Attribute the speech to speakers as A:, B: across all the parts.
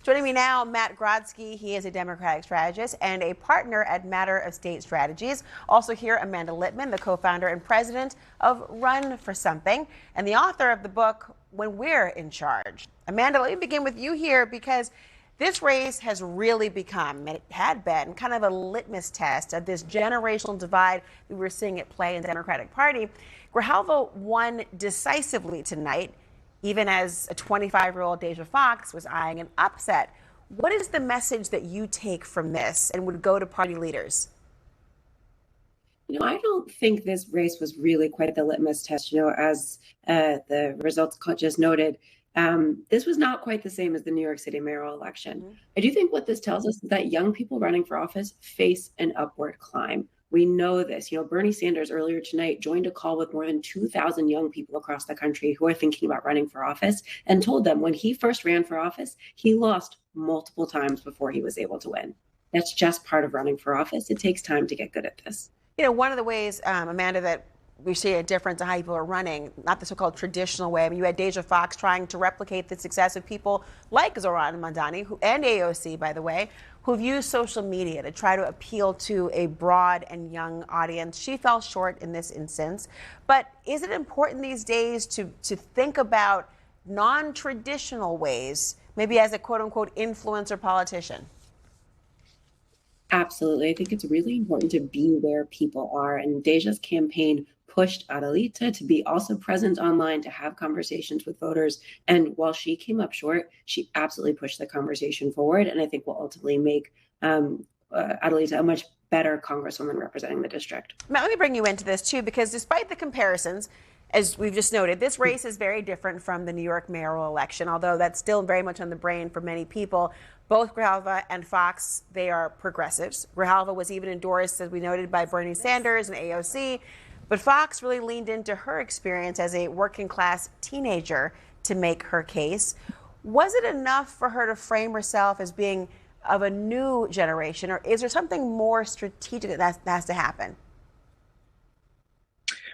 A: Joining me now, Matt Grodsky. He is a Democratic strategist and a partner at Matter of State Strategies. Also here, Amanda Littman, the co-founder and president of Run for Something, and the author of the book, When We're in Charge. Amanda, let me begin with you here because this race has really become, it had been, kind of a litmus test of this generational divide we were seeing at play in the Democratic Party. Grijalva won decisively tonight, even as a 25-year-old Deja Foxx was eyeing an upset. What is the message that you take from this and would go to party leaders?
B: I don't think this race was really quite the litmus test. As the results just noted, this was not quite the same as the New York City mayoral election. Mm-hmm. I do think what this tells us is that young people running for office face an upward climb. We know this. Bernie Sanders earlier tonight joined a call with more than 2,000 young people across the country who are thinking about running for office and told them when he first ran for office, he lost multiple times before he was able to win. That's just part of running for office. It takes time to get good at this.
A: One of the ways, Amanda, that we see a difference in how people are running, not the so-called traditional way. I mean, you had Deja Foxx trying to replicate the success of people like Zohran Mamdani, and AOC, by the way, who've used social media to try to appeal to a broad and young audience. She fell short in this instance. But is it important these days to think about non-traditional ways, maybe as a quote-unquote influencer politician?
B: Absolutely. I think it's really important to be where people are. And Deja's campaign pushed Adelita to be also present online, to have conversations with voters. And while she came up short, she absolutely pushed the conversation forward. And I think will ultimately make Adelita a much better congresswoman representing the district.
A: Matt, let me bring you into this, too, because despite the comparisons, as we've just noted, this race is very different from the New York mayoral election, although that's still very much on the brain for many people. Both Grijalva and Foxx, they are progressives. Grijalva was even endorsed, as we noted, by Bernie Sanders and AOC. But Foxx really leaned into her experience as a working class teenager to make her case. Was it enough for her to frame herself as being of a new generation, or is there something more strategic that has to happen?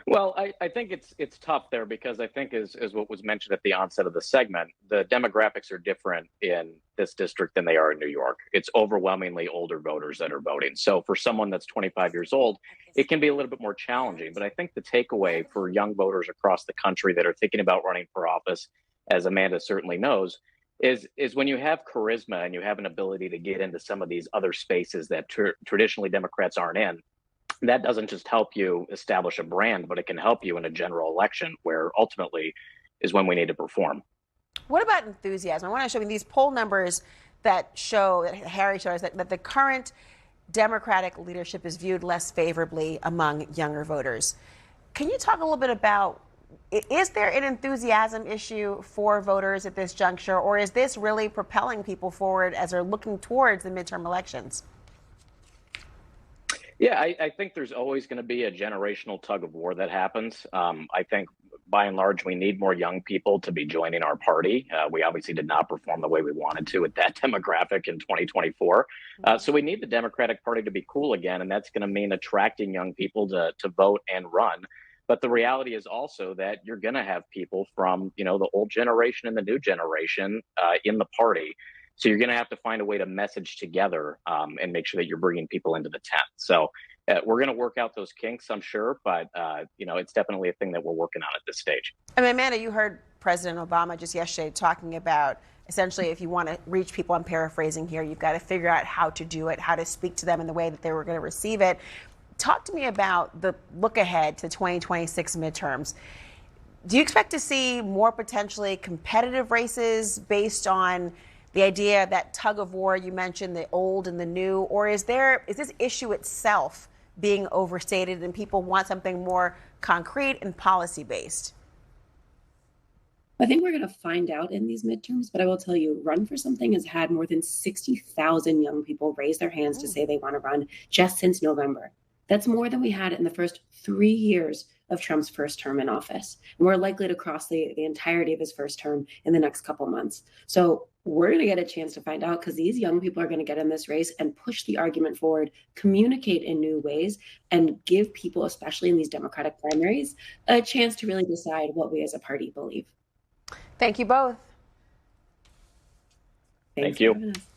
C: Well, I think it's tough there because I think as what was mentioned at the onset of the segment, the demographics are different in this district than they are in New York. It's overwhelmingly older voters that are voting. So for someone that's 25 years old, it can be a little bit more challenging. But I think the takeaway for young voters across the country that are thinking about running for office, as Amanda certainly knows, is when you have charisma and you have an ability to get into some of these other spaces that traditionally Democrats aren't in. That doesn't just help you establish a brand, but it can help you in a general election where ultimately is when we need to perform.
A: What about enthusiasm? I want to show you these poll numbers that show, that Harry shows, that the current Democratic leadership is viewed less favorably among younger voters. Can you talk a little bit about, is there an enthusiasm issue for voters at this juncture, or is this really propelling people forward as they're looking towards the midterm elections?
C: Yeah, I think there's always going to be a generational tug of war that happens. I think by and large, we need more young people to be joining our party. We obviously did not perform the way we wanted to with that demographic in 2024. So we need the Democratic Party to be cool again. And that's going to mean attracting young people to vote and run. But the reality is also that you're going to have people from, the old generation and the new generation in the party. So you're going to have to find a way to message together and make sure that you're bringing people into the tent. So we're going to work out those kinks, I'm sure. But, it's definitely a thing that we're working on at this stage.
A: I mean, Amanda, you heard President Obama just yesterday talking about essentially if you want to reach people, I'm paraphrasing here, you've got to figure out how to do it, how to speak to them in the way that they were going to receive it. Talk to me about the look ahead to 2026 midterms. Do you expect to see more potentially competitive races based on the idea of that tug of war you mentioned, the old and the new, or is this issue itself being overstated and people want something more concrete and policy based?
B: I think we're going to find out in these midterms, but I will tell you, Run for Something has had more than 60,000 young people raise their hands to say they want to run just since November. That's more than we had in the first 3 years of Trump's first term in office. And we're likely to cross the entirety of his first term in the next couple months. So we're going to get a chance to find out because these young people are going to get in this race and push the argument forward, communicate in new ways, and give people, especially in these Democratic primaries, a chance to really decide what we as a party believe.
A: Thank you both.
B: Thanks
C: Thank
B: for
C: you.
B: having us.